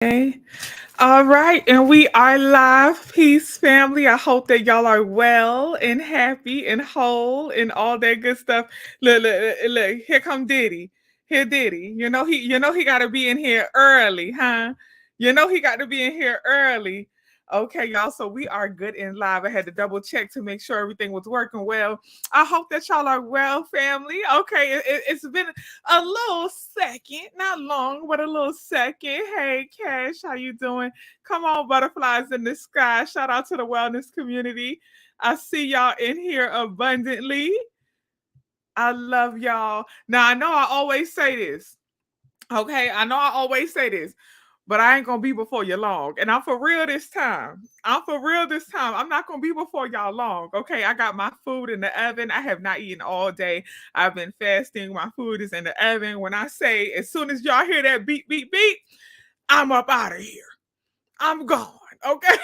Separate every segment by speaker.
Speaker 1: Okay. All right, and we are live. Peace, family. I hope that y'all are well and happy and whole and all that good stuff. Look, here come Diddy. Here, Diddy. You know he got to be in here early, huh? You know he got to be in here early. Okay, y'all. So we are good and live. I had to double check to make sure everything was working well. I hope that y'all are well, family. Okay, it's been a little second, not long, but a little second. Hey, Cash, how you doing? Come on, butterflies in the sky. Shout out to the wellness community. I see y'all in here abundantly. I love y'all. Now, I know I always say this. Okay, I know I always say this, but I ain't gonna be before you long. And I'm for real this time. I'm for real this time. I'm not gonna be before y'all long. Okay, I got my food in the oven. I have not eaten all day. I've been fasting. My food is in the oven. When I say as soon as y'all hear that beep, beep, beep, I'm up out of here. I'm gone. Okay.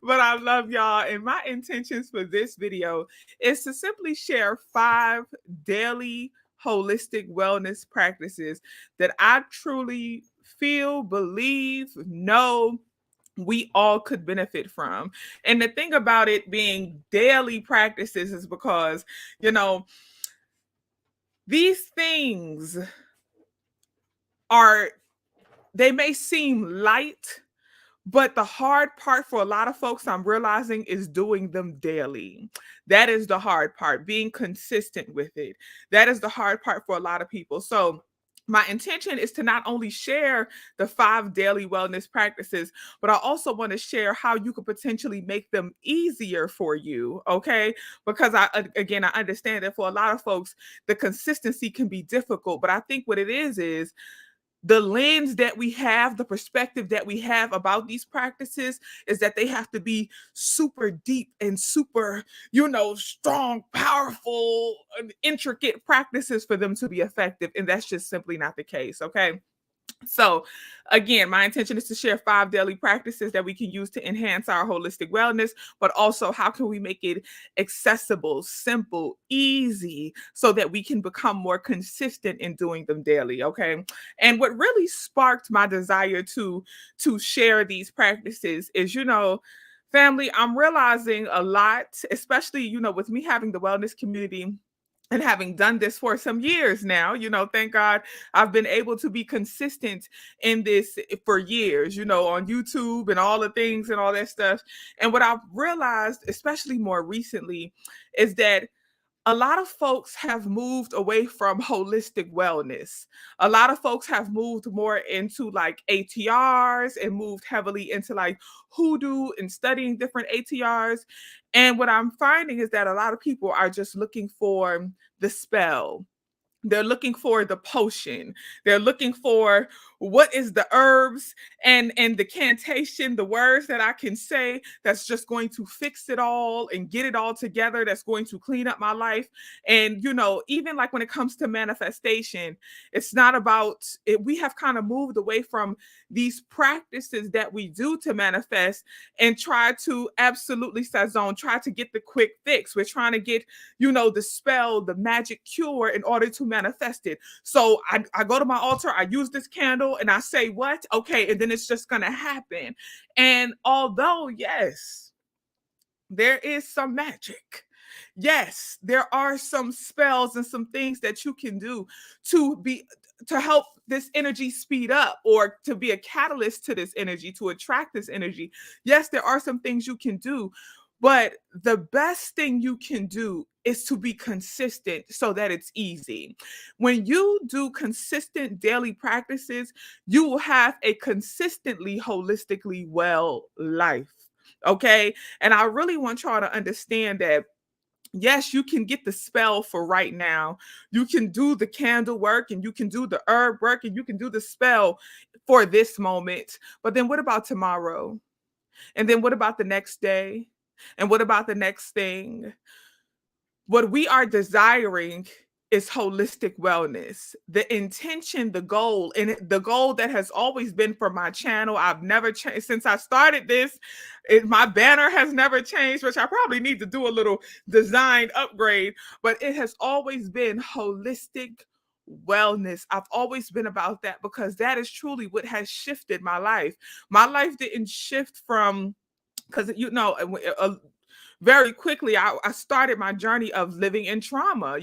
Speaker 1: But I love y'all. And my intentions for this video is to simply share 5 daily holistic wellness practices that I truly feel, believe, know we all could benefit from. And the thing about it being daily practices is because, you know, these things are, they may seem light, but the hard part for a lot of folks, I'm realizing, is doing them daily. That is the hard part, being consistent with it. That is the hard part for a lot of people. So, my intention is to not only share the 5 daily wellness practices, but I also want to share how you could potentially make them easier for you. Okay. Because again, I understand that for a lot of folks, the consistency can be difficult. But I think what it is the lens that we have, the perspective that we have about these practices is that they have to be super deep and super, strong, powerful, intricate practices for them to be effective. And that's just simply not the case. Okay. So, again, my intention is to share 5 daily practices that we can use to enhance our holistic wellness, but also how can we make it accessible, simple, easy, so that we can become more consistent in doing them daily. Okay. And what really sparked my desire to share these practices is, family, I'm realizing a lot, especially, with me having the wellness community and having done this for some years now, thank God I've been able to be consistent in this for years, on YouTube and all the things and all that stuff. And what I've realized, especially more recently, is that a lot of folks have moved away from holistic wellness. A lot of folks have moved more into like ATRs and moved heavily into like hoodoo and studying different ATRs. And what I'm finding is that a lot of people are just looking for the spell. They're looking for the potion. They're looking for what is the herbs and the cantation, the words that I can say that's just going to fix it all and get it all together, that's going to clean up my life. And even like when it comes to manifestation, it's not about it. We have kind of moved away from these practices that we do to manifest and try to absolutely sazon, try to get the quick fix. We're trying to get the spell, the magic cure in order to manifest it. So I go to my altar, I use this candle, and I say, what? Okay, and then it's just going to happen. And although, yes, there is some magic. Yes, there are some spells and some things that you can do to help this energy speed up or to be a catalyst to this energy, to attract this energy. Yes, there are some things you can do, but the best thing you can do is to be consistent so that it's easy. When you do consistent daily practices, you will have a consistently holistically well life. Okay. And I really want y'all to understand that yes, you can get the spell for right now. You can do the candle work and you can do the herb work and you can do the spell for this moment. But then what about tomorrow? And then what about the next day? And what about the next thing? What we are desiring is holistic wellness. The intention, the goal, and the goal that has always been for my channel. I've never changed since I started this. My banner has never changed, which I probably need to do a little design upgrade, but it has always been holistic wellness. I've always been about that because that is truly what has shifted my life. My life didn't shift from, because very quickly I started my journey of living in trauma.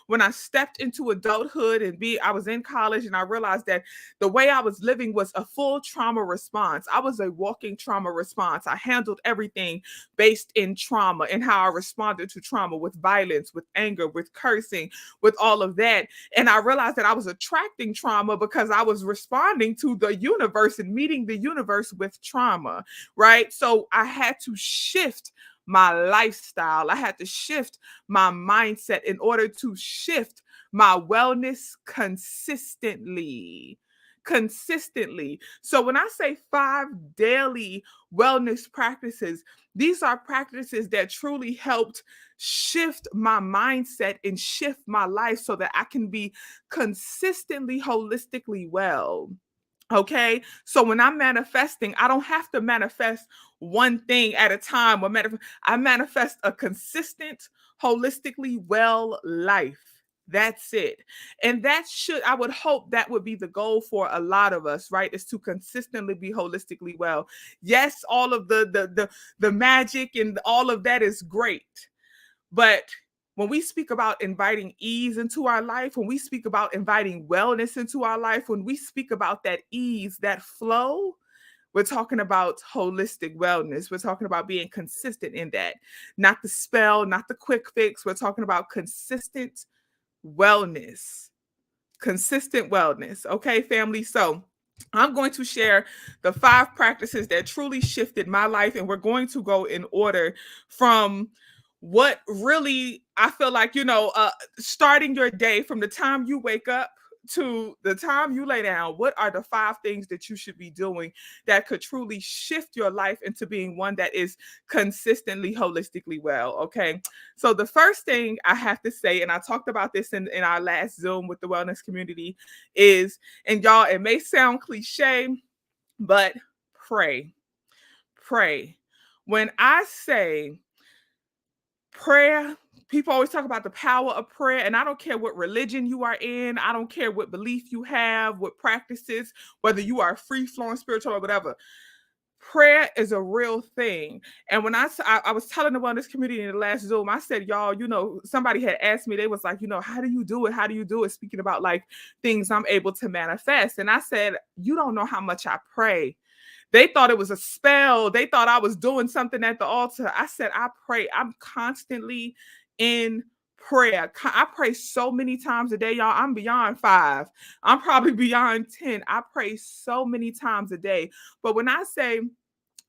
Speaker 1: When I stepped into adulthood and I was in college, and I realized that the way I was living was a full trauma response. I was a walking trauma response. I handled everything based in trauma and how I responded to trauma, with violence, with anger, with cursing, with all of that. And I realized that I was attracting trauma because I was responding to the universe and meeting the universe with trauma, right? So I had to shift my lifestyle. I had to shift my mindset in order to shift my wellness consistently. Consistently. So when I say 5 daily wellness practices, these are practices that truly helped shift my mindset and shift my life so that I can be consistently holistically well. Okay. So when I'm manifesting, I don't have to manifest one thing at a time. I manifest a consistent, holistically well life. That's it. And I would hope that would be the goal for a lot of us, right? Is to consistently be holistically well. Yes, all of the magic and all of that is great. But when we speak about inviting ease into our life, when we speak about inviting wellness into our life, when we speak about that ease, that flow, we're talking about holistic wellness. We're talking about being consistent in that, not the spell, not the quick fix. We're talking about wellness, consistent wellness. Okay, family. So I'm going to share the 5 practices that truly shifted my life, and we're going to go in order from what really I feel like, starting your day from the time you wake up to the time you lay down. What are the 5 things that you should be doing that could truly shift your life into being one that is consistently holistically well? Okay. So the first thing I have to say, and I talked about this in our last Zoom with the wellness community, is, and y'all, it may sound cliche, but pray. Pray. When I say prayer, people always talk about the power of prayer, and I don't care what religion you are in, I don't care what belief you have, what practices, whether you are free flowing spiritual or whatever. Prayer is a real thing. And when I was telling the wellness community in the last Zoom, I said, y'all, somebody had asked me, they was like, how do you do it? How do you do it? Speaking about like things I'm able to manifest. And I said, you don't know how much I pray. They thought it was a spell. They thought I was doing something at the altar. I said, I pray. I'm constantly in prayer. I pray so many times a day, y'all. I'm beyond 5. I'm probably beyond 10. I pray so many times a day. But when I say,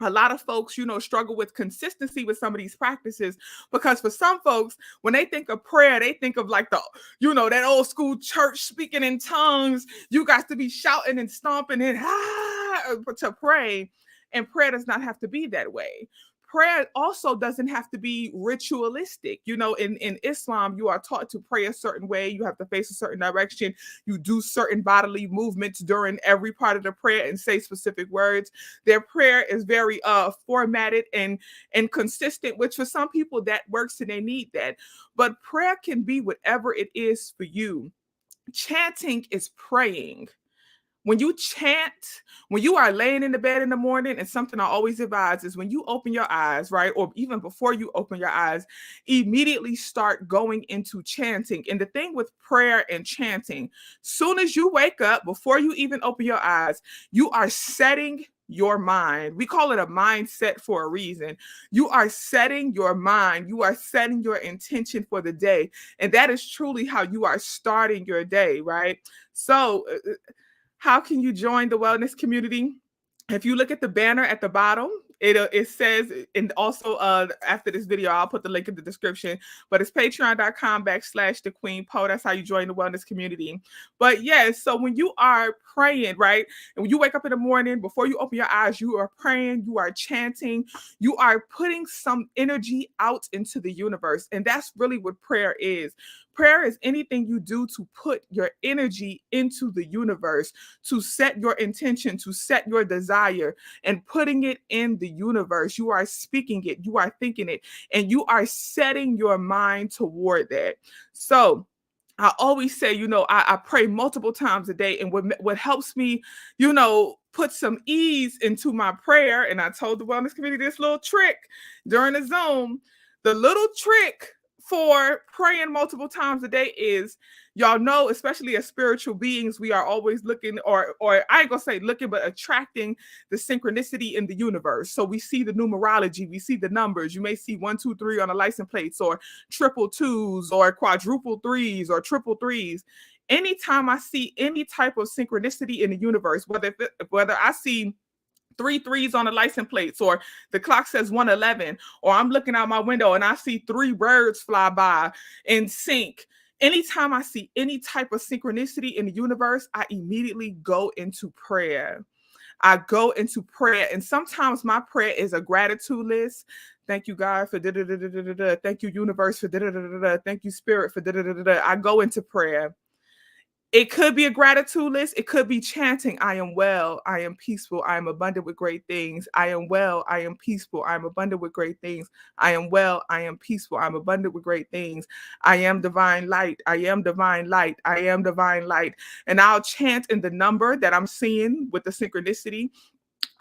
Speaker 1: a lot of folks, struggle with consistency with some of these practices, because for some folks, when they think of prayer, they think of like that old school church speaking in tongues. You got to be shouting and stomping and to pray. And prayer does not have to be that way. Prayer also doesn't have to be ritualistic. In Islam, you are taught to pray a certain way. You have to face a certain direction. You do certain bodily movements during every part of the prayer and say specific words. Their prayer is very formatted and consistent, which for some people that works and they need that. But prayer can be whatever it is for you. Chanting is praying. When you chant, when you are laying in the bed in the morning, and something I always advise is when you open your eyes, right? Or even before you open your eyes, immediately start going into chanting. And the thing with prayer and chanting, soon as you wake up, before you even open your eyes, you are setting your mind. We call it a mindset for a reason. You are setting your mind. You are setting your intention for the day. And that is truly how you are starting your day, right? So, how can you join the wellness community? If you look at the banner at the bottom, it says, and also after this video, I'll put the link in the description, but it's patreon.com/TheQueenPo. That's how you join the wellness community. But yes, so when you are praying, right? And when you wake up in the morning, before you open your eyes, you are praying, you are chanting, you are putting some energy out into the universe. And that's really what prayer is. Prayer is anything you do to put your energy into the universe, to set your intention, to set your desire, and putting it in the universe. You are speaking it, you are thinking it, and you are setting your mind toward that. So, I always say, I pray multiple times a day. And what helps me, put some ease into my prayer. And I told the wellness committee this little trick during the Zoom. The little trick for praying multiple times a day is, y'all know, especially as spiritual beings, we are always looking, or I ain't gonna say looking, but attracting the synchronicity in the universe. So we see the numerology, we see the numbers. You may see 1, 2, 3 on the license plates, or triple twos, or quadruple threes, or triple threes. Anytime I see any type of synchronicity in the universe, whether I see three threes on the license plates, or the clock says 111, or I'm looking out my window and I see three birds fly by in sync. Anytime I see any type of synchronicity in the universe, I immediately go into prayer. I go into prayer, and sometimes my prayer is a gratitude list. Thank you, God, for da da da da da da. Thank you, universe, for da da da da da. Thank you, spirit, for da da da da da. I go into prayer. It could be a gratitude list. It could be chanting, I am well, I am peaceful, I am abundant with great things. I am well, I am peaceful, I am abundant with great things. I am well, I am peaceful, I'm abundant with great things. I am divine light, I am divine light, I am divine light. And I'll chant in the number that I'm seeing with the synchronicity.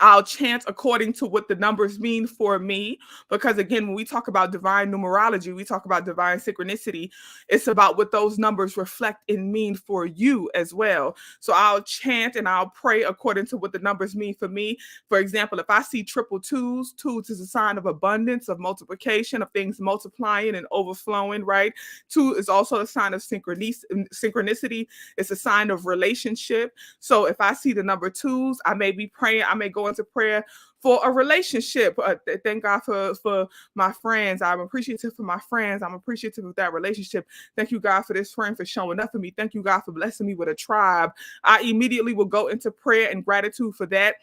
Speaker 1: I'll chant according to what the numbers mean for me. Because again, when we talk about divine numerology, we talk about divine synchronicity. It's about what those numbers reflect and mean for you as well. So I'll chant and I'll pray according to what the numbers mean for me. For example, if I see triple twos, twos is a sign of abundance, of multiplication, of things multiplying and overflowing, right? Two is also a sign of synchronicity. It's a sign of relationship. So if I see the number twos, I may be praying, I may go into prayer for a relationship. Thank God for my friends. I'm appreciative for my friends. I'm appreciative of that relationship. Thank you, God, for this friend, for showing up for me. Thank you, God, for blessing me with a tribe. I immediately will go into prayer and gratitude for that.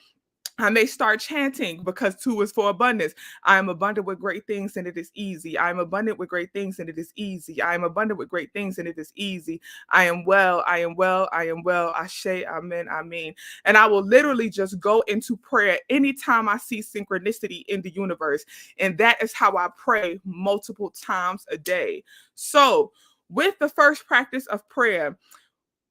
Speaker 1: I may start chanting because two is for abundance. I am abundant with great things and it is easy. I am abundant with great things and it is easy. I am abundant with great things and it is easy. I am well. I am well. I am well. Ashe, amen, amen. And I will literally just go into prayer anytime I see synchronicity in the universe. And that is how I pray multiple times a day. So, with the first practice of prayer,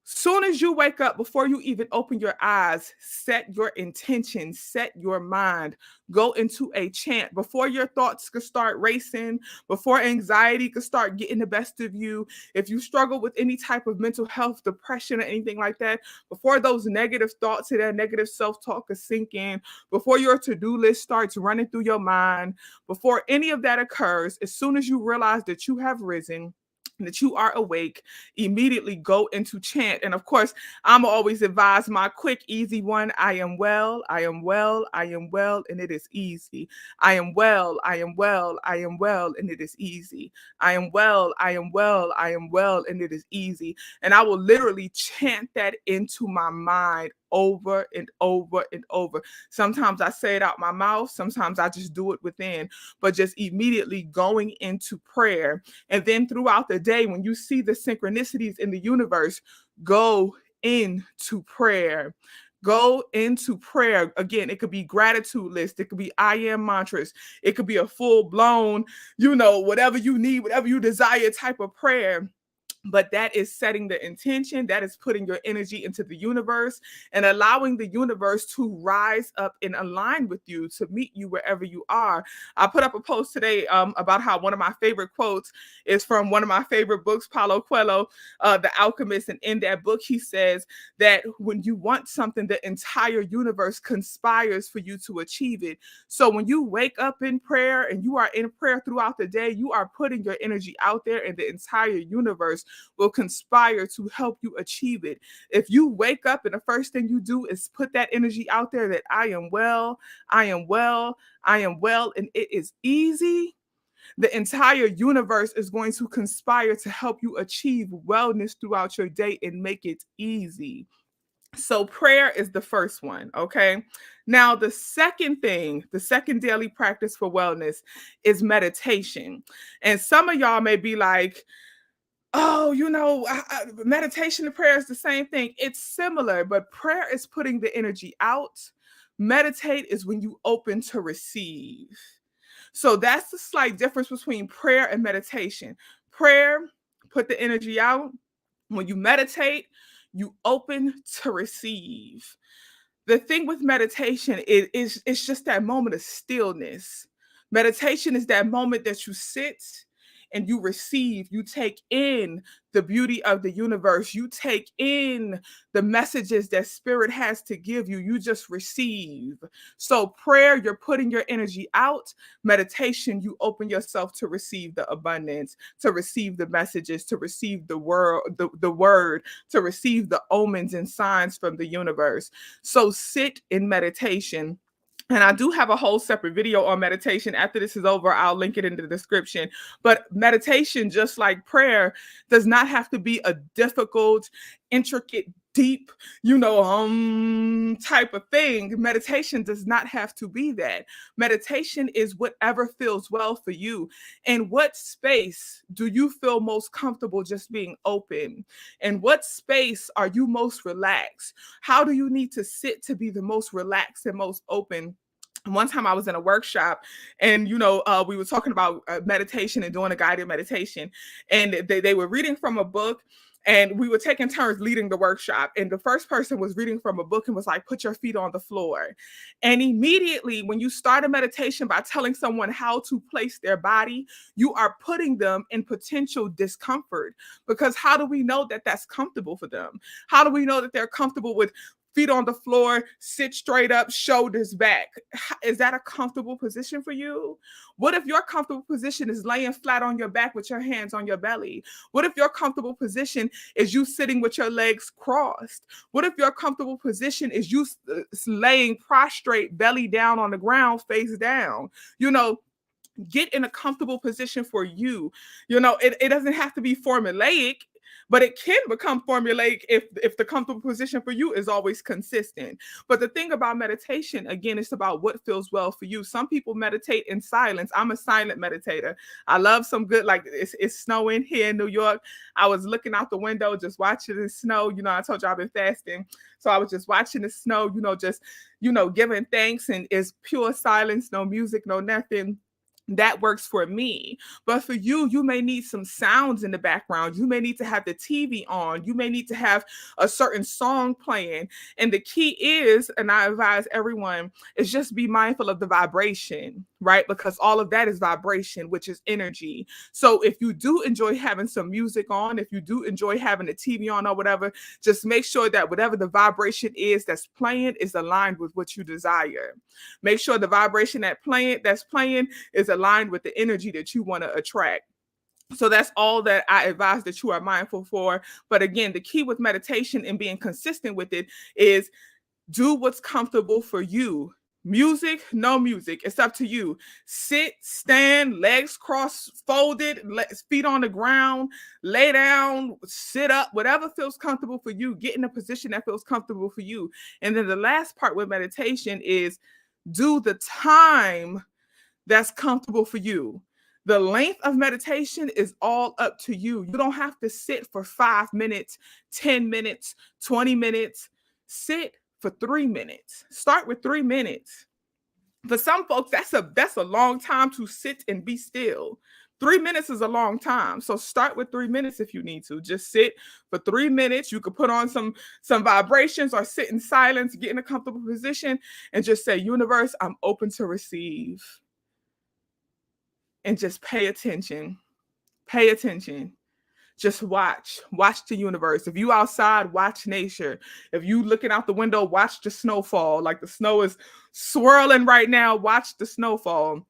Speaker 1: soon as you wake up, before you even open your eyes, set your intention, set your mind, go into a chant before your thoughts could start racing, before anxiety could start getting the best of you. If you struggle with any type of mental health, depression, or anything like that, before those negative thoughts and that negative self-talk is sink in, before your to-do list starts running through your mind, before any of that occurs, as soon as you realize that you have risen, that you are awake, immediately go into chant. And of course, I'm always advise my quick, easy one. I am well, I am well, I am well, and it is easy. I am well, I am well, I am well, and it is easy. I am well, I am well, I am well, and it is easy. And I will literally chant that into my mind over and over and over. Sometimes I say it out my mouth, sometimes I just do it within, but just immediately going into prayer. And then throughout the day, when you see the synchronicities in the universe, go into prayer. Go into prayer. Again, it could be gratitude list. It could be I am mantras. It could be a full blown, whatever you need, whatever you desire type of prayer. But that is setting the intention, that is putting your energy into the universe and allowing the universe to rise up and align with you, to meet you wherever you are. I put up a post today about how one of my favorite quotes is from one of my favorite books, Paulo Coelho, The Alchemist. And in that book, he says that when you want something, the entire universe conspires for you to achieve it. So when you wake up in prayer and you are in prayer throughout the day, you are putting your energy out there, and the entire universe will conspire to help you achieve it. If you wake up and the first thing you do is put that energy out there that I am well, I am well, I am well, and it is easy, the entire universe is going to conspire to help you achieve wellness throughout your day and make it easy. So prayer is the first one, okay? Now, the second thing, the second daily practice for wellness is meditation. And some of y'all may be like, oh, meditation and prayer is the same thing. It's similar, but prayer is putting the energy out. Meditate is when you open to receive. So that's the slight difference between prayer and meditation. Prayer, put the energy out. When you meditate, you open to receive. The thing with meditation is it's just that moment of stillness. Meditation is that moment that you sit and you receive, you take in the beauty of the universe, you take in the messages that spirit has to give you, you just receive. So prayer, you're putting your energy out. Meditation, you open yourself to receive the abundance, to receive the messages, to receive the word, to receive the omens and signs from the universe. So sit in meditation. And I do have a whole separate video on meditation. After this is over, I'll link it in the description. But meditation, just like prayer, does not have to be a difficult, intricate, deep, type of thing. Meditation does not have to be that. Meditation is whatever feels well for you. In what space do you feel most comfortable just being open? In what space are you most relaxed? How do you need to sit to be the most relaxed and most open? One time I was in a workshop and we were talking about meditation and doing a guided meditation, and they were reading from a book, and we were taking turns leading the workshop, and the first person was reading from a book and was like, put your feet on the floor. And immediately when you start a meditation by telling someone how to place their body, you are putting them in potential discomfort, because how do we know that that's comfortable for them? How do we know that they're comfortable with feet on the floor, sit straight up, shoulders back? Is that a comfortable position for you? What if your comfortable position is laying flat on your back with your hands on your belly? What if your comfortable position is you sitting with your legs crossed? What if your comfortable position is you laying prostrate, belly down on the ground, face down? Get in a comfortable position for you. It doesn't have to be formulaic, but it can become formulaic if the comfortable position for you is always consistent. But the thing about meditation, again, it's about what feels well for you. Some people meditate in silence. I'm a silent meditator. I love some good, like it's snowing here in New York. I was looking out the window, just watching the snow. I told you I've been fasting. So I was just watching the snow, just, giving thanks, and it's pure silence, no music, no nothing. That works for me. But for you, you may need some sounds in the background. You may need to have the TV on. You may need to have a certain song playing. And the key is, and I advise everyone, is just be mindful of the vibration, right? Because all of that is vibration, which is energy. So if you do enjoy having some music on, if you do enjoy having the TV on or whatever, just make sure that whatever the vibration is that's playing is aligned with what you desire. Make sure the vibration that's playing is aligned with the energy that you want to attract. So that's all that I advise that you are mindful for. But again, the key with meditation and being consistent with it is do what's comfortable for you. Music, no music. It's up to you. Sit, stand, legs cross folded, feet on the ground, lay down, sit up, whatever feels comfortable for you. Get in a position that feels comfortable for you. And then the last part with meditation is do the time that's comfortable for you. The length of meditation is all up to you. You don't have to sit for 5 minutes, 10 minutes, 20 minutes. Sit for 3 minutes. Start with 3 minutes. For some folks, that's a long time to sit and be still. 3 minutes is a long time. So start with 3 minutes if you need to. Just sit for 3 minutes. You could put on some vibrations or sit in silence, get in a comfortable position, and just say, universe, I'm open to receive. And just pay attention. Pay attention. Just watch the universe. If you outside, watch nature. If you looking out the window, watch the snowfall. Like the snow is swirling right now, watch the snowfall.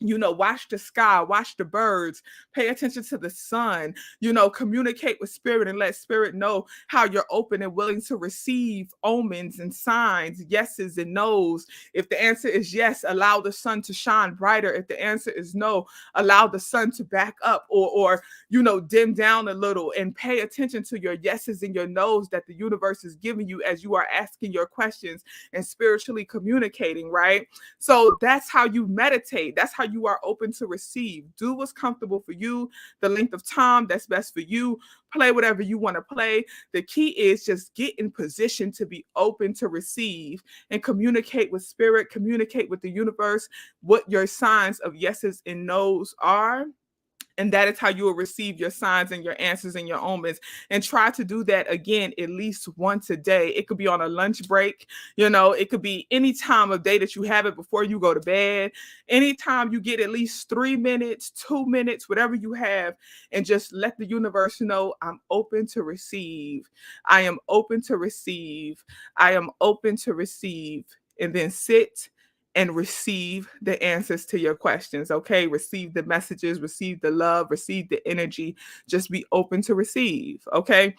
Speaker 1: Watch the sky, watch the birds, pay attention to the sun, communicate with spirit and let spirit know how you're open and willing to receive omens and signs, yeses and nos. If the answer is yes, allow the sun to shine brighter. If the answer is no, allow the sun to back up or dim down a little, and pay attention to your yeses and your nos that the universe is giving you as you are asking your questions and spiritually communicating, right? So that's how you meditate. That's how you are open to receive. Do what's comfortable for you, the length of time that's best for you. Play whatever you want to play. The key is just get in position to be open to receive and communicate with spirit, communicate with the universe what your signs of yeses and nos are. And that is how you will receive your signs and your answers and your omens. And try to do that again at least once a day. It could be on a lunch break, it could be any time of day that you have it before you go to bed. Anytime you get at least 3 minutes, 2 minutes, whatever you have, and just let the universe know, I'm open to receive. I am open to receive. I am open to receive. And then sit and receive the answers to your questions. Okay. Receive the messages, receive the love, receive the energy. Just be open to receive. Okay.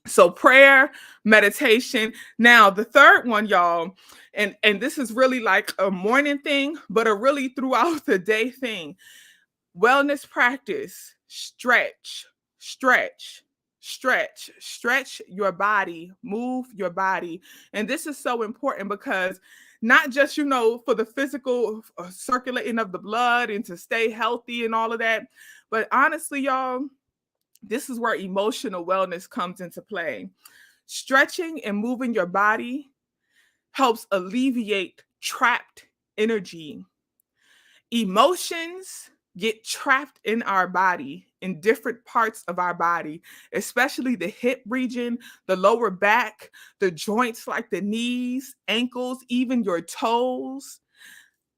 Speaker 1: So prayer, meditation. Now, the third one, y'all, and this is really like a morning thing, but a really throughout the day thing. Wellness practice, stretch, stretch your body, move your body. And this is so important because not just, for the physical circulating of the blood and to stay healthy and all of that, but honestly, y'all, this is where emotional wellness comes into play. Stretching and moving your body helps alleviate trapped energy. Emotions get trapped in our body, in different parts of our body, especially the hip region, the lower back, the joints like the knees, ankles, even your toes.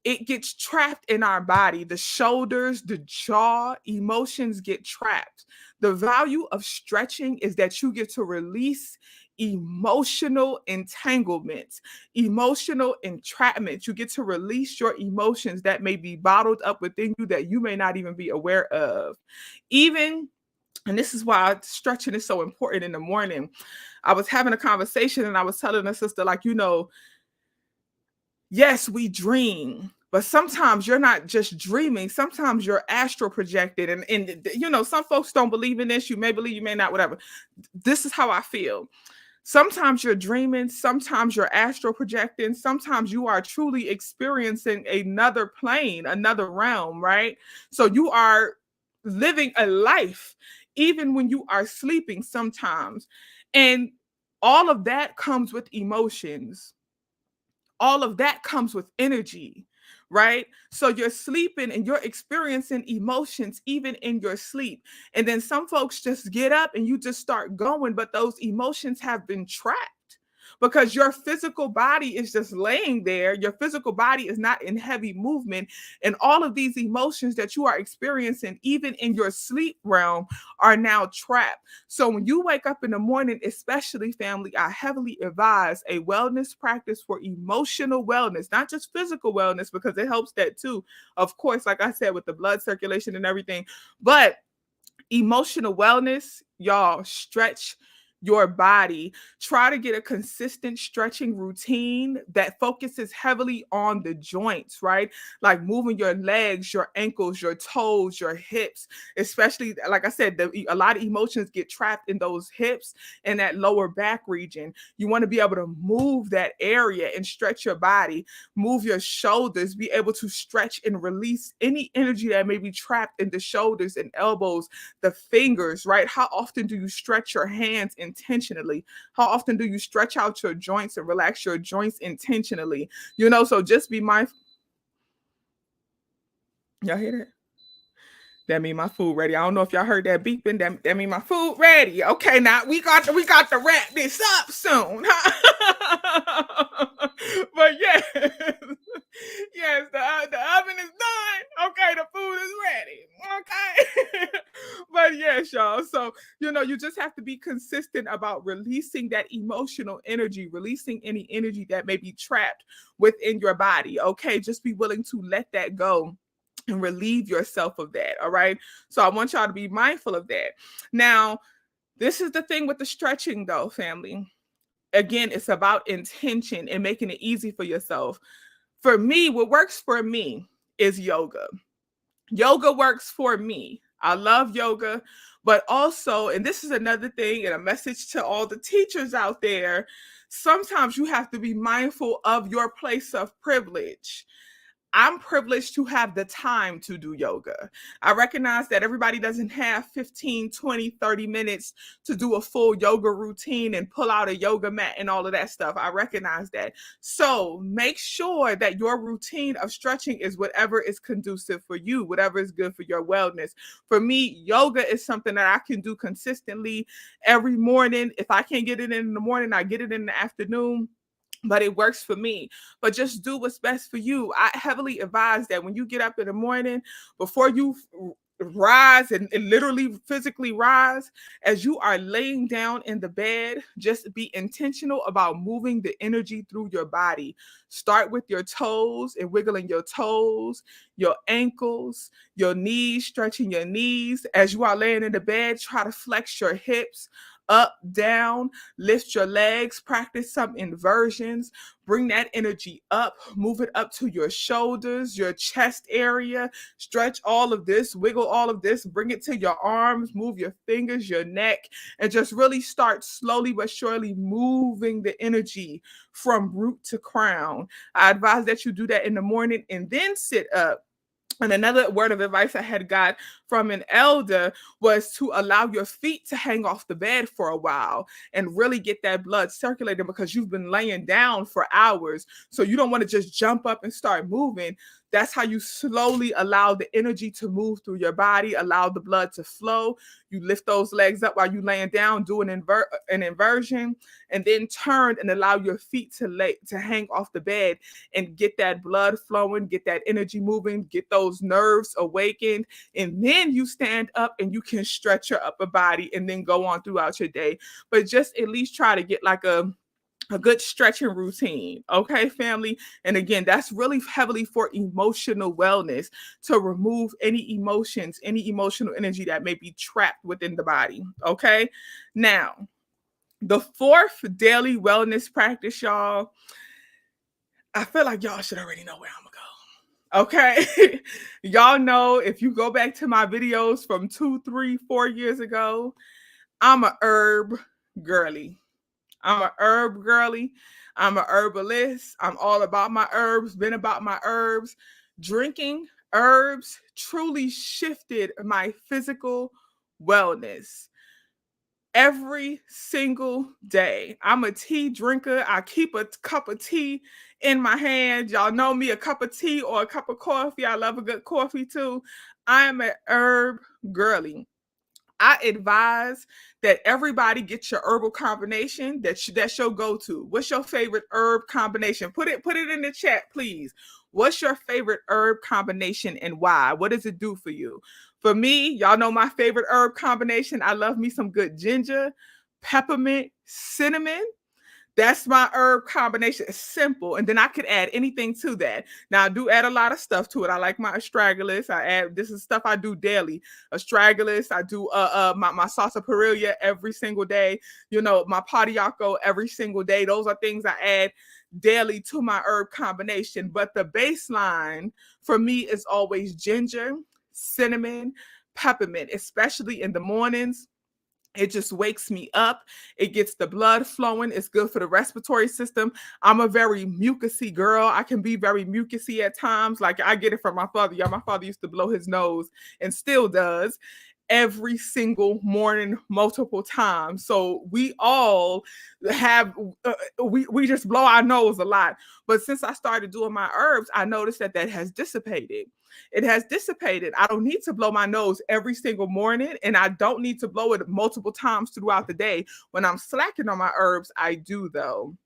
Speaker 1: It gets trapped in our body. The shoulders, the jaw, emotions get trapped. The value of stretching is that you get to release emotional entanglements, emotional entrapment. You get to release your emotions that may be bottled up within you that you may not even be aware of. Even, and this is why stretching is so important in the morning. I was having a conversation and I was telling a sister, like, yes, we dream, but sometimes you're not just dreaming. Sometimes you're astral projected. And some folks don't believe in this. You may believe, you may not, whatever. This is how I feel. Sometimes you're dreaming, sometimes you're astral projecting, sometimes you are truly experiencing another plane, another realm, right? So you are living a life, even when you are sleeping sometimes. And all of that comes with emotions, all of that comes with energy, right? So you're sleeping and you're experiencing emotions even in your sleep. And then some folks just get up and you just start going, but those emotions have been trapped because your physical body is just laying there. Your physical body is not in heavy movement. And all of these emotions that you are experiencing, even in your sleep realm, are now trapped. So when you wake up in the morning, especially family, I heavily advise a wellness practice for emotional wellness, not just physical wellness, because it helps that too. Of course, like I said, with the blood circulation and everything, but emotional wellness, y'all, stretch your body. Try to get a consistent stretching routine that focuses heavily on the joints, right? Like moving your legs, your ankles, your toes, your hips, especially, like I said, a lot of emotions get trapped in those hips and that lower back region. You want to be able to move that area and stretch your body, move your shoulders, be able to stretch and release any energy that may be trapped in the shoulders and elbows, the fingers, right? How often do you stretch your hands intentionally? How often do you stretch out your joints and relax your joints intentionally? So just be mindful. Y'all hear that? That mean my food ready. I don't know if y'all heard that beeping. That mean my food ready. Okay, now we got to wrap this up soon. Huh? But yes, yes, the oven is done. Okay, the food is ready. Okay. But yes, y'all. So you just have to be consistent about releasing that emotional energy, releasing any energy that may be trapped within your body. Okay, just be willing to let that go and relieve yourself of that. All right. So I want y'all to be mindful of that. Now, this is the thing with the stretching, though, family. Again, it's about intention and making it easy for yourself. For me, what works for me is yoga. Yoga works for me. I love yoga, but also, and this is another thing and a message to all the teachers out there, sometimes you have to be mindful of your place of privilege. I'm privileged to have the time to do yoga. I recognize that everybody doesn't have 15, 20, 30 minutes to do a full yoga routine and pull out a yoga mat and all of that stuff. I recognize that. So make sure that your routine of stretching is whatever is conducive for you, whatever is good for your wellness. For me, yoga is something that I can do consistently every morning. If I can't get it in the morning, I get it in the afternoon, but it works for me. But just do what's best for you. I heavily advise that when you get up in the morning, before you rise and literally physically rise, as you are laying down in the bed, just be intentional about moving the energy through your body. Start with your toes and wiggling your toes, your ankles, your knees, stretching your knees. As you are laying in the bed, try to flex your hips up, down, lift your legs, practice some inversions, bring that energy up, move it up to your shoulders, your chest area, stretch all of this, wiggle all of this, bring it to your arms, move your fingers, your neck, and just really start slowly but surely moving the energy from root to crown. I advise that you do that in the morning and then sit up. And another word of advice I had got from an elder was to allow your feet to hang off the bed for a while and really get that blood circulating, because you've been laying down for hours. So you don't want to just jump up and start moving. That's how you slowly allow the energy to move through your body, allow the blood to flow. You lift those legs up while you're laying down, do an inversion, and then turn and allow your feet to hang off the bed and get that blood flowing, get that energy moving, get those nerves awakened. And then you stand up and you can stretch your upper body and then go on throughout your day. But just at least try to get like a good stretching routine. Okay, family. And again, that's really heavily for emotional wellness, to remove any emotions, any emotional energy that may be trapped within the body. Okay. Now, the fourth daily wellness practice, y'all, I feel like y'all should already know where I'm gonna go. Okay. Y'all know, if you go back to my videos from 2, 3, 4 years ago, I'm a herb girly. I'm a herb girly. I'm a herbalist. I'm all about my herbs, been about my herbs. Drinking herbs truly shifted my physical wellness every single day. I'm a tea drinker. I keep a cup of tea in my hand. Y'all know me, a cup of tea or a cup of coffee. I love a good coffee too. I am an herb girly. I advise that everybody get your herbal combination that's your go-to. What's your favorite herb combination? Put it in the chat, please. What's your favorite herb combination and why? What does it do for you? For me, y'all know my favorite herb combination. I love me some good ginger, peppermint, cinnamon. That's my herb combination. It's simple. And then I could add anything to that. Now, I do add a lot of stuff to it. I like my astragalus. This is stuff I do daily. Astragalus. I do my sarsaparilla every single day. You know, my padiaco every single day. Those are things I add daily to my herb combination. But the baseline for me is always ginger, cinnamon, peppermint, especially in the mornings. It just wakes me up. It gets the blood flowing. It's good for the respiratory system. I'm a very mucusy girl. I can be very mucusy at times. Like, I get it from my father. Yeah, my father used to blow his nose and still does every single morning, multiple times. So we all have, we just blow our nose a lot. But since I started doing my herbs, I noticed that has dissipated. It has dissipated. I don't need to blow my nose every single morning, and I don't need to blow it multiple times throughout the day. When I'm slacking on my herbs, I do though.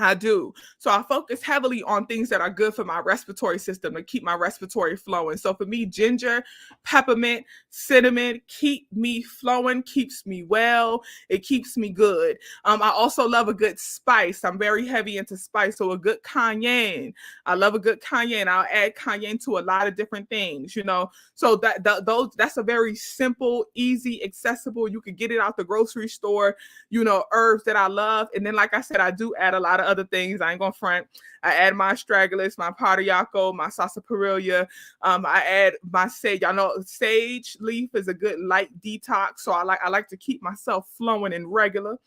Speaker 1: I do. So I focus heavily on things that are good for my respiratory system to keep my respiratory flowing. So for me, ginger, peppermint, cinnamon keep me flowing, keeps me well. It keeps me good. I also love a good spice. I'm very heavy into spice. So a good cayenne. I love a good cayenne. I'll add cayenne to a lot of different things, you know. So that's a very simple, easy, accessible. You can get it out the grocery store, you know, herbs that I love. And then, like I said, I do add a lot of other things. I ain't gonna front. I add my astragalus, my padiaco, my sarsaparilla. I add my sage. Y'all know sage leaf is a good light detox. So I like to keep myself flowing and regular.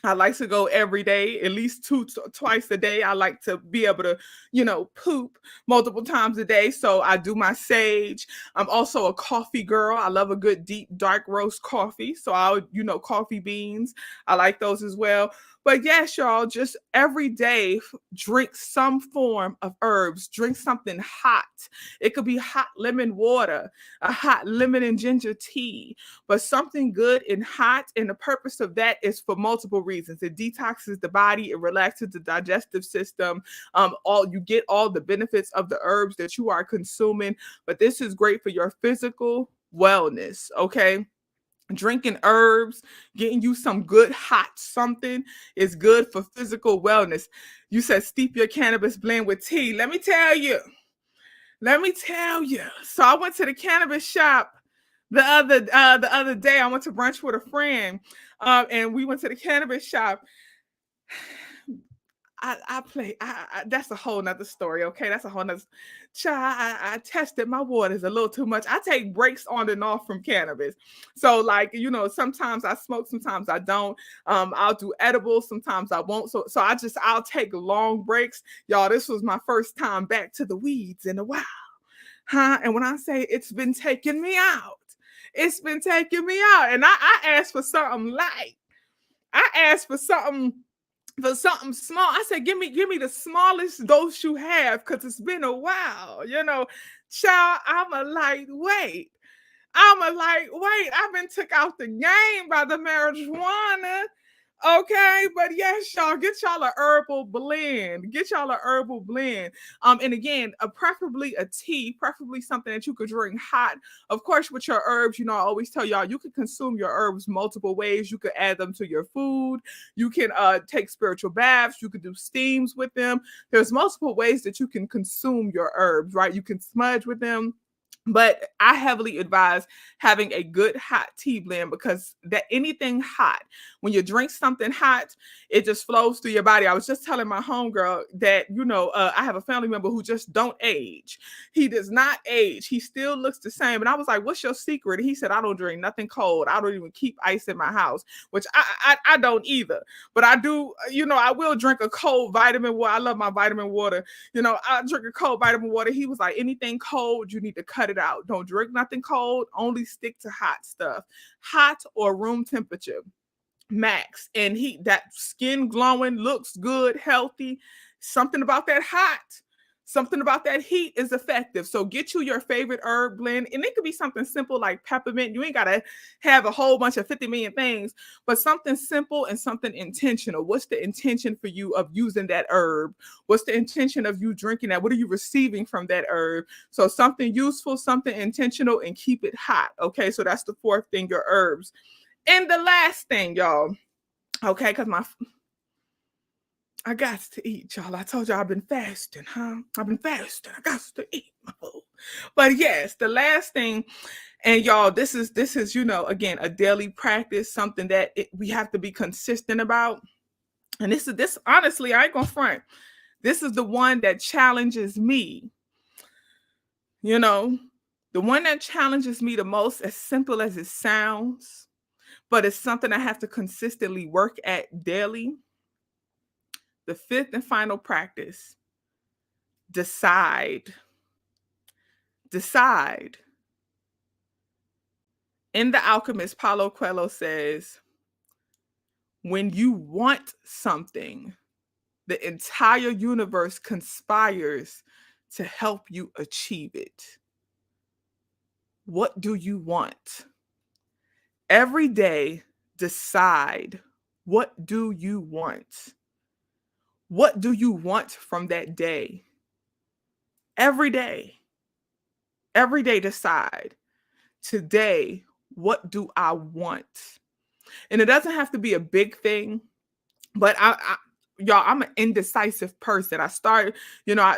Speaker 1: I like to go every day, at least twice a day. I like to be able to, poop multiple times a day. So I do my sage. I'm also a coffee girl. I love a good deep dark roast coffee. So coffee beans. I like those as well. But yes, y'all, just every day drink some form of herbs. Drink something hot. It could be hot lemon water, a hot lemon and ginger tea, but something good and hot. And the purpose of that is for multiple reasons. It detoxes the body, it relaxes the digestive system. All you get all the benefits of the herbs that you are consuming, but this is great for your physical wellness. Okay. Drinking herbs, getting you some good hot something is good for physical wellness. You said steep your cannabis blend with tea. Let me tell you. Let me tell you. So I went to the cannabis shop the other day. I went to brunch with a friend, and we went to the cannabis shop. I play. That's a whole nother story. Okay, that's a whole nother. Child, I tested my waters a little too much. I take breaks on and off from cannabis. So, like, sometimes I smoke, sometimes I don't. I'll do edibles, sometimes I won't. So I'll take long breaks. Y'all, this was my first time back to the weeds in a while, huh? And when I say it's been taking me out, it's been taking me out. And I asked for something light. I asked for something small. I said, give me the smallest dose you have, because it's been a while. Child, I'm a lightweight. I've been took out the game by the marijuana. Okay, but yes, y'all, get y'all a herbal blend. Get y'all a herbal blend. And again, preferably a tea, preferably something that you could drink hot. Of course, with your herbs, I always tell y'all you can consume your herbs multiple ways. You could add them to your food. You can take spiritual baths. You could do steams with them. There's multiple ways that you can consume your herbs, right? You can smudge with them. But I heavily advise having a good hot tea blend, because that anything hot, when you drink something hot, it just flows through your body. I was just telling my homegirl that, I have a family member who just don't age. He does not age. He still looks the same. And I was like, what's your secret? And he said, I don't drink nothing cold. I don't even keep ice in my house, which I don't either. But I do, I will drink a cold vitamin water. I love my vitamin water. I drink a cold vitamin water. He was like, anything cold, you need to cut it out. Don't drink nothing cold. Only stick to hot stuff, hot or room temperature max. And that skin glowing, looks good, healthy. Something about that hot, something about that heat is effective. So get you your favorite herb blend, and it could be something simple like peppermint. You ain't gotta have a whole bunch of 50 million things, but something simple and something intentional. What's the intention for you of using that herb? What's the intention of you drinking that? What are you receiving from that herb? So something useful, something intentional, and keep it hot. Okay, so that's the fourth thing, your herbs. And the last thing, y'all, okay, because I got to eat, y'all. I told y'all I've been fasting, huh? I've been fasting. I got to eat my food. But yes, the last thing, and y'all, this is again, a daily practice, something that we have to be consistent about. And this honestly, I ain't gonna front. This is the one that challenges me. The one that challenges me the most, as simple as it sounds, but it's something I have to consistently work at daily. The fifth and final practice: decide. Decide. In The Alchemist, Paulo Coelho says, when you want something, the entire universe conspires to help you achieve it. What do you want? Every day, decide, what do you want? What do you want from that day? Every day decide, today, what do I want? And it doesn't have to be a big thing, but y'all, I'm an indecisive person. I started,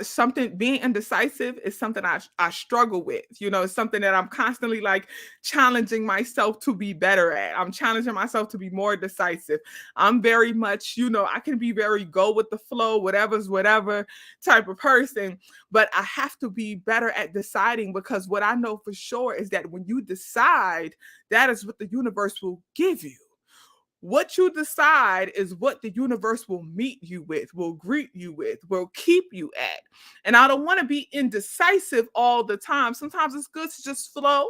Speaker 1: something being indecisive is something I struggle with. It's something that I'm constantly like challenging myself to be better at. I'm challenging myself to be more decisive. I'm very much, I can be very go with the flow, whatever's whatever type of person, but I have to be better at deciding, because what I know for sure is that when you decide, that is what the universe will give you. What you decide is what the universe will meet you with, will greet you with, will keep you at. And I don't want to be indecisive all the time. Sometimes it's good to just flow,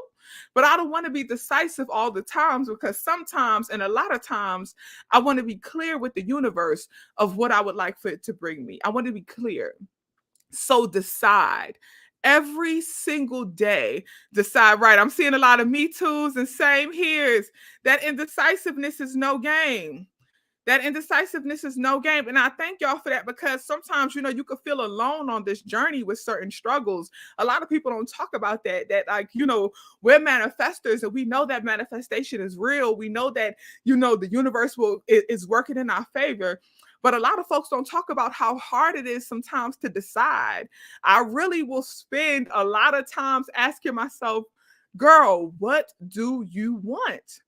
Speaker 1: but I don't want to be decisive all the times, because sometimes, and a lot of times, I want to be clear with the universe of what I would like for it to bring me. I want to be clear. So decide every single day. Decide, right? I'm seeing a lot of me too's and same here's. That indecisiveness is no game. That indecisiveness is no game. And I thank y'all for that, because sometimes, you could feel alone on this journey with certain struggles. A lot of people don't talk about that, like, we're manifestors, and we know that manifestation is real. We know that, the universe is working in our favor. But a lot of folks don't talk about how hard it is sometimes to decide. I really will spend a lot of times asking myself, girl, what do you want?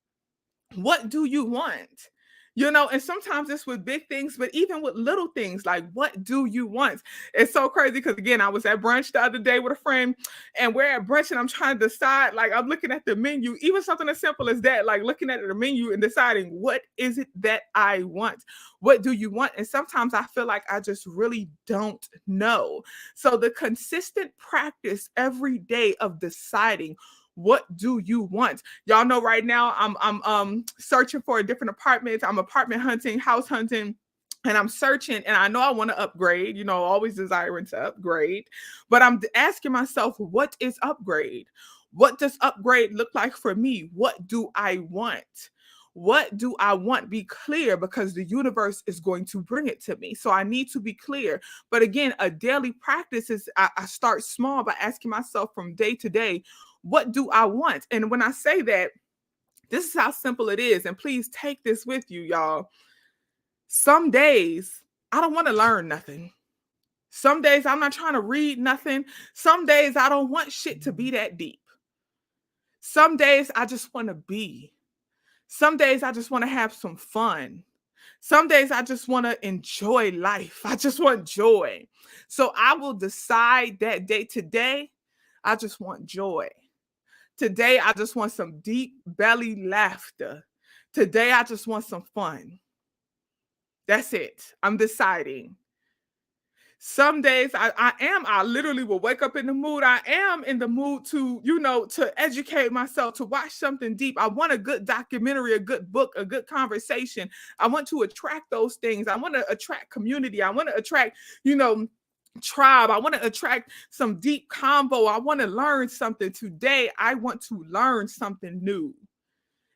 Speaker 1: What do you want? And sometimes it's with big things, but even with little things, like, what do you want? It's so crazy, because again, I was at brunch the other day with a friend, and we're at brunch and I'm trying to decide, like, I'm looking at the menu, even something as simple as that, like looking at the menu and deciding, what is it that I want? What do you want? And sometimes I feel like I just really don't know. So the consistent practice every day of deciding, what do you want? Y'all know right now I'm searching for different apartments. I'm apartment hunting, house hunting, and I'm searching, and I know I want to upgrade, always desiring to upgrade, but I'm asking myself, what is upgrade? What does upgrade look like for me? What do I want? What do I want? Be clear, because the universe is going to bring it to me. So I need to be clear. But again, a daily practice is, I start small by asking myself from day to day, what do I want? And when I say that, this is how simple it is. And please take this with you, y'all. Some days I don't want to learn nothing. Some days I'm not trying to read nothing. Some days I don't want shit to be that deep. Some days I just want to be. Some days I just want to have some fun. Some days I just want to enjoy life. I just want joy. So I will decide that day, today, I just want joy. Today, I just want some deep belly laughter. Today, I just want some fun. That's it. I'm deciding. Some days I literally will wake up in the mood. I am in the mood to educate myself, to watch something deep. I want a good documentary, a good book, a good conversation. I want to attract those things. I want to attract community. I want to attract, tribe. I want to attract some deep convo. I want to learn something. Today, I want to learn something new.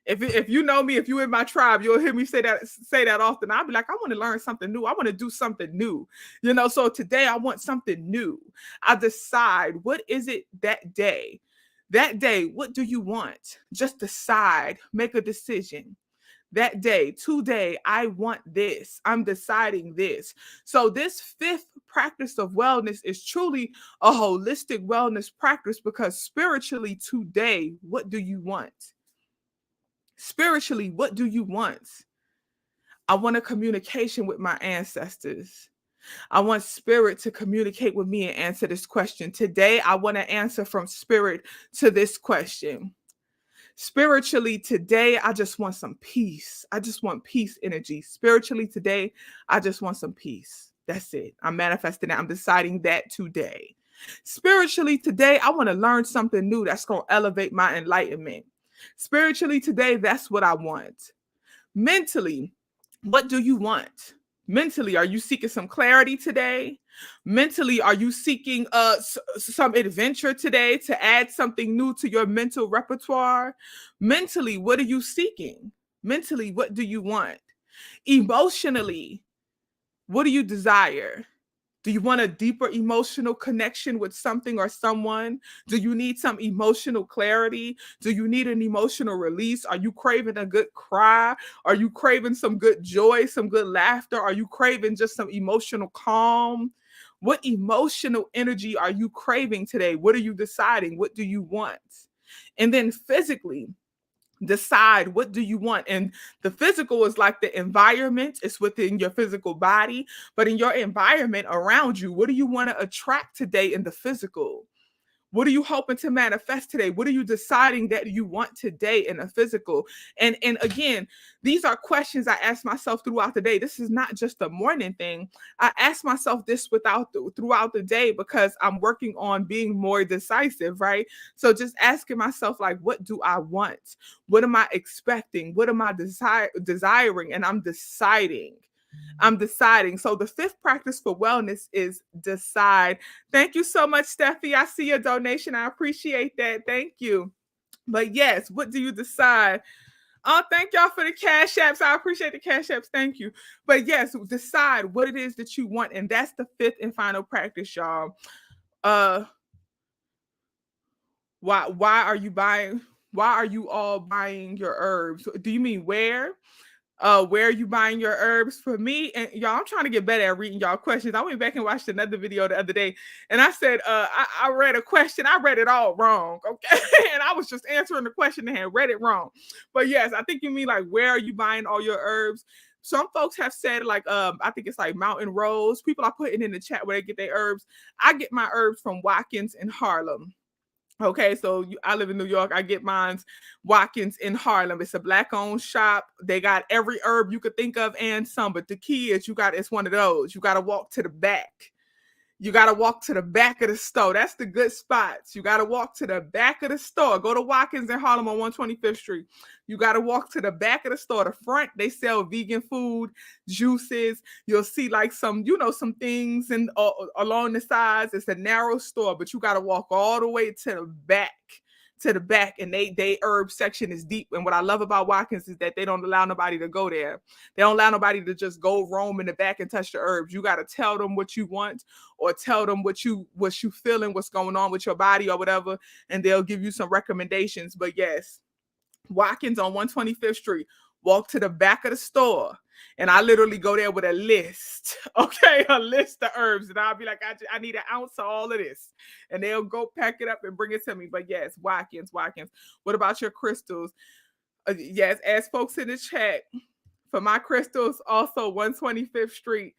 Speaker 1: If you know me, if you're in my tribe, you'll hear me say that often. I'll be like, I want to learn something new. I want to do something new. So today I want something new. I decide, what is it that day? That day, what do you want? Just decide, make a decision. That day, today, I want this. I'm deciding this. So this fifth practice of wellness is truly a holistic wellness practice, because spiritually today, what do you want? Spiritually, what do you want? I want a communication with my ancestors. I want spirit to communicate with me and answer this question. Today, I want to answer from spirit to this question. Spiritually, today, I just want some peace. I just want peace energy. Spiritually, today, I just want some peace. That's it. I'm manifesting it. I'm deciding that today. Spiritually, today, I want to learn something new that's going to elevate my enlightenment. Spiritually, today, that's what I want. Mentally, what do you want? Mentally, are you seeking some clarity today? Mentally, are you seeking some adventure today to add something new to your mental repertoire? Mentally, what are you seeking? Mentally, what do you want? Emotionally, what do you desire? Do you want a deeper emotional connection with something or someone? Do you need some emotional clarity? Do you need an emotional release? Are you craving a good cry? Are you craving some good joy, some good laughter? Are you craving just some emotional calm? What emotional energy are you craving today? What are you deciding? What do you want? And then physically, decide, what do you want? And the physical is like the environment. It's within your physical body, but in your environment around you, what do you want to attract today in the physical? What are you hoping to manifest today? What are you deciding that you want today in a physical? And again, these are questions I ask myself throughout the day. This is not just a morning thing. I ask myself this throughout the day because I'm working on being more decisive, right? So just asking myself, like, what do I want? What am I expecting? What am I desiring? And I'm deciding. I'm deciding. So the fifth practice for wellness is decide. Thank you so much, Steffi. I see your donation. I appreciate that. Thank you. But yes, what do you decide? Oh, thank y'all for the cash apps. I appreciate the cash apps. Thank you. But yes, decide what it is that you want. And that's the fifth and final practice, y'all. Uh why are you buying? Why are you all buying your herbs? Do you mean where? Where are you buying your herbs? For me, and y'all, I'm trying to get better at reading y'all questions. I went back and watched another video the other day, and I said, I read a question, I read it all wrong, okay? And I was just answering the question and had read it wrong. But yes, I think you mean like, where are you buying all your herbs? Some folks have said like, I think it's like Mountain Rose. People are putting in the chat where they get their herbs. I get my herbs from Watkins in Harlem. Okay, so I live in New York. I get mine's Watkins in Harlem. It's a black-owned shop. They got every herb you could think of and some. But the key is it's one of those. You got to walk to the back. You got to walk to the back of the store. That's the good spots. You got to walk to the back of the store. Go to Watkins in Harlem on 125th Street. You got to walk to the back of the store. The front, they sell vegan food, juices. You'll see like some things and along the sides. It's a narrow store, but you got to walk all the way to the back. And they herb section is deep. And what I love about Watkins is that they don't allow nobody to go there. They don't allow nobody to just go roam in the back and touch the herbs. You got to tell them what you want, or tell them what you feeling, what's going on with your body or whatever, and they'll give you some recommendations. But yes, Watkins on 125th Street. Walk to the back of the store, and I literally go there with a list, okay, a list of herbs, and I'll be like, I need an ounce of all of this, and they'll go pack it up and bring it to me. But yes, Watkins. What about your crystals? Yes, as folks in the chat, for my crystals, also 125th Street.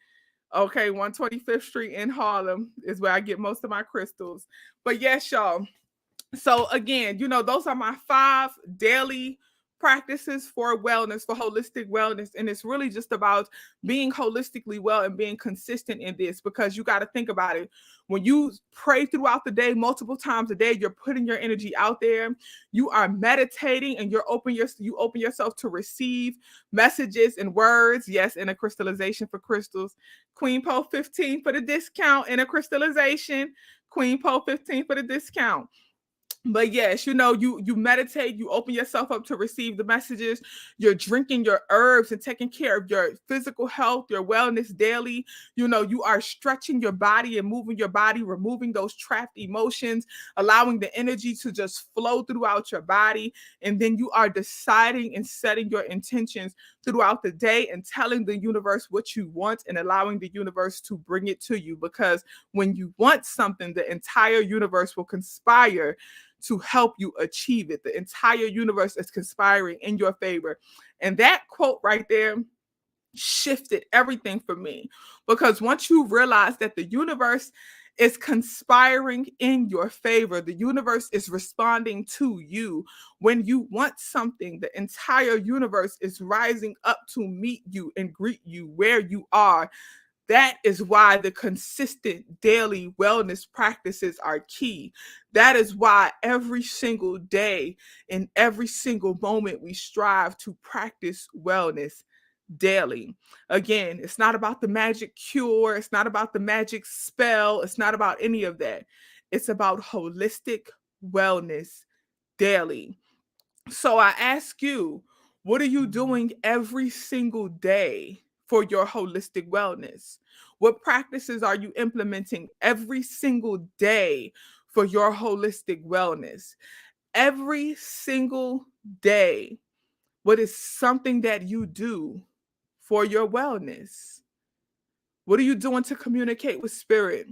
Speaker 1: Okay, 125th Street in Harlem is where I get most of my crystals. But yes, y'all. So again, those are my 5 daily practices for wellness, for holistic wellness. And it's really just about being holistically well and being consistent in this, because you got to think about it. When you pray throughout the day, multiple times a day, you're putting your energy out there. You are meditating, and you open yourself to receive messages and words. Yes, in a crystallization for crystals. QueenPo 15 for the discount in a crystallization. QueenPo 15 for the discount. But yes, you meditate, you open yourself up to receive the messages. You're drinking your herbs and taking care of your physical health, your wellness daily. You are stretching your body and moving your body, removing those trapped emotions, allowing the energy to just flow throughout your body. And then you are deciding and setting your intentions throughout the day and telling the universe what you want and allowing the universe to bring it to you. Because when you want something, the entire universe will conspire to help you achieve it. The entire universe is conspiring in your favor. And that quote right there shifted everything for me, because once you realize that the universe is conspiring in your favor, the universe is responding to you. When you want something, the entire universe is rising up to meet you and greet you where you are. That is why the consistent daily wellness practices are key. That is why every single day, in every single moment, we strive to practice wellness daily. Again, it's not about the magic cure, it's not about the magic spell, it's not about any of that. It's about holistic wellness daily. So I ask you, what are you doing every single day for your holistic wellness? What practices are you implementing every single day for your holistic wellness? Every single day, what is something that you do for your wellness? What are you doing to communicate with spirit?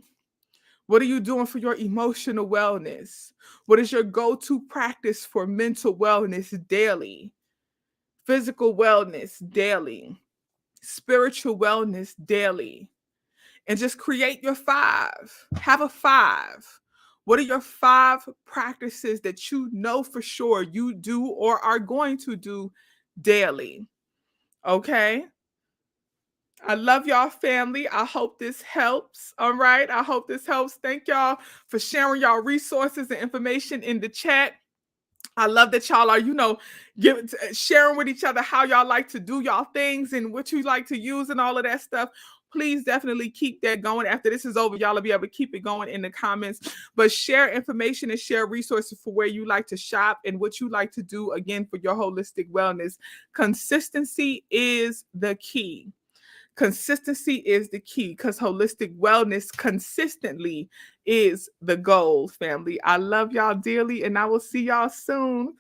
Speaker 1: What are you doing for your emotional wellness? What is your go-to practice for mental wellness daily? Physical wellness daily? Spiritual wellness daily? And just create your 5. Have a 5. What are your 5 practices that you know for sure you do or are going to do daily? Okay? I love y'all, family. I hope this helps. All right. I hope this helps. Thank y'all for sharing y'all resources and information in the chat. I love that y'all are, sharing with each other how y'all like to do y'all things and what you like to use and all of that stuff. Please definitely keep that going. After this is over, y'all will be able to keep it going in the comments. But share information and share resources for where you like to shop and what you like to do again for your holistic wellness. Consistency is the key. Consistency is the key because holistic wellness consistently is the goal, family. I love y'all dearly, and I will see y'all soon.